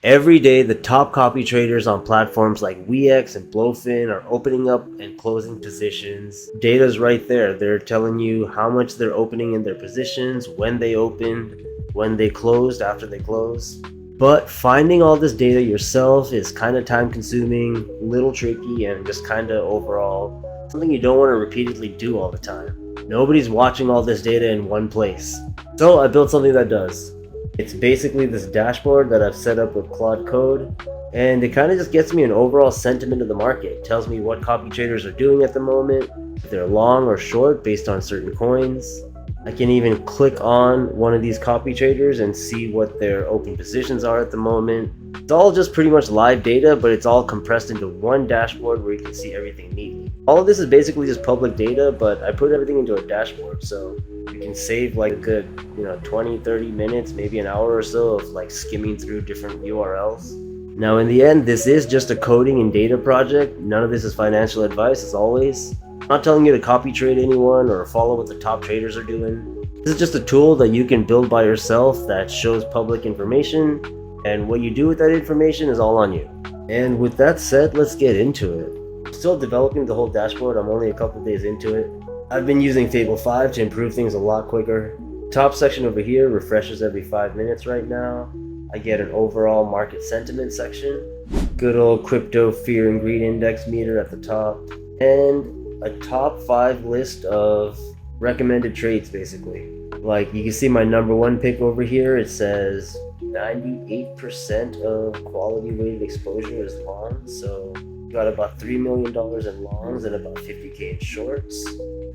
Every day, the top copy traders on platforms like Wex and Blowfin are opening up and closing positions. Data's right there. They're telling you how much they're opening in their positions, when they opened, when they closed, after they close. But finding all this data yourself is kind of time consuming, a little tricky, and just kind of overall something you don't want to repeatedly do all the time. Nobody's watching all this data in one place. So I built something that does. It's basically this dashboard that I've set up with Claude code, and it kind of just gets me an overall sentiment of the market. It tells me what copy traders are doing at the moment, if they're long or short based on certain coins. I can even click on one of these copy traders and see what their open positions are at the moment. It's all just pretty much live data, but it's all compressed into one dashboard where you can see everything neatly. All of this is basically just public data, but I put everything into a dashboard, so you can save like a good 20-30 minutes, maybe an hour or so of like skimming through different URLs. Now in the end, this is just a coding and data project. None of this is financial advice, as always. I'm not telling you to copy trade anyone or follow what the top traders are doing. This is just a tool that you can build by yourself that shows public information, and what you do with that information is all on you. And with that said, let's get into it. I'm still developing the whole dashboard. I'm only a couple days into it. I've been using Fable 5 to improve things a lot quicker. Top section over here refreshes every 5 minutes right now. I get an overall market sentiment section, good old crypto fear and greed index meter at the top, and a top 5 list of recommended trades basically. Like you can see my number 1 pick over here. It says 98% of quality weighted exposure is long, so got about $3 million in longs and about 50k in shorts.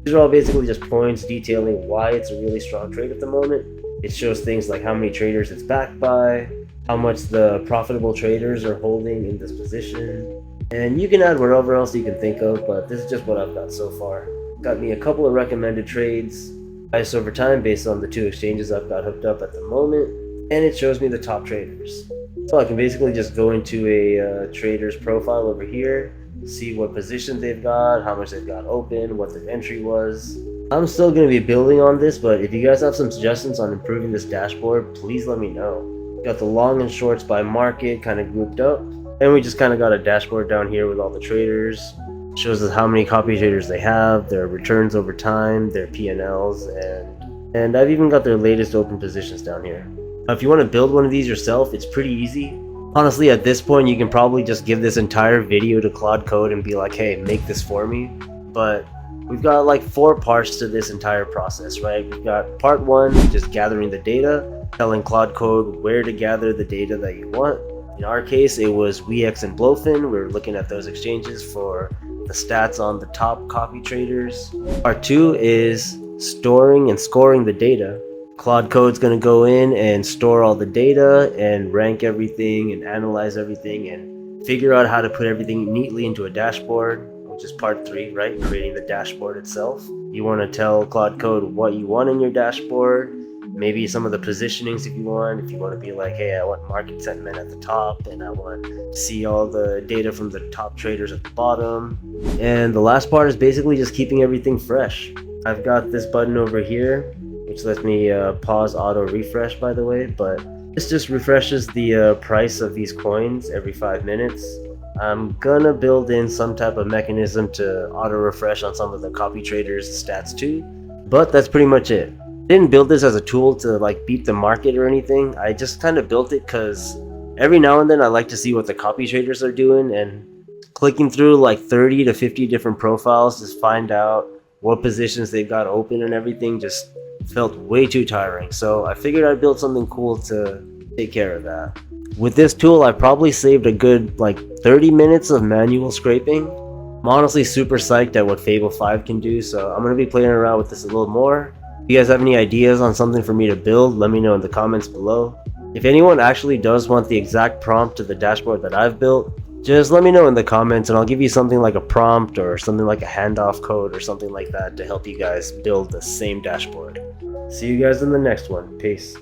These are all basically just points detailing why it's a really strong trade at the moment. It shows things like how many traders it's backed by, how much the profitable traders are holding in this position, and you can add whatever else you can think of, but this is just what I've got so far. Got me a couple of recommended trades, price over time based on the 2 exchanges I've got hooked up at the moment, and it shows me the top traders. So I can basically just go into a trader's profile over here, see what positions they've got, how much they've got open, what their entry was. I'm still going to be building on this, but if you guys have some suggestions on improving this dashboard, please let me know. Got the long and shorts by market kind of grouped up, and we just kind of got a dashboard down here with all the traders. Shows us how many copy traders they have, their returns over time, their P&Ls, and I've even got their latest open positions down here. If you want to build one of these yourself, it's pretty easy. Honestly, at this point, you can probably just give this entire video to Claude Code and be like, hey, make this for me. But we've got like 4 parts to this entire process, right? We've got part 1, just gathering the data, telling Claude Code where to gather the data that you want. In our case, it was Wex and Blowfin. We were looking at those exchanges for the stats on the top copy traders. Part 2 is storing and scoring the data. Claude Code's going to go in and store all the data and rank everything and analyze everything and figure out how to put everything neatly into a dashboard, which is part 3, right? Creating the dashboard itself. You want to tell Claude Code what you want in your dashboard, maybe some of the positionings if you want. If you want to be like, hey, I want market sentiment at the top and I want to see all the data from the top traders at the bottom. And the last part is basically just keeping everything fresh. I've got this button over here, which lets me pause auto refresh, by the way, but this just refreshes the price of these coins every 5 minutes. I'm gonna build in some type of mechanism to auto refresh on some of the copy traders stats too, but that's pretty much it. I didn't build this as a tool to like beat the market or anything. I just kind of built it because every now and then I like to see what the copy traders are doing, and clicking through like 30 to 50 different profiles to find out what positions they've got open and everything just felt way too tiring. So I figured I'd build something cool to take care of that. With this tool, I probably saved a good like 30 minutes of manual scraping. I'm honestly super psyched at what Fable 5 can do, so I'm going to be playing around with this a little more. If you guys have any ideas on something for me to build, let me know in the comments below. If anyone actually does want the exact prompt to the dashboard that I've built, just let me know in the comments and I'll give you something like a prompt or something like a handoff code or something like that to help you guys build the same dashboard. See you guys in the next one. Peace.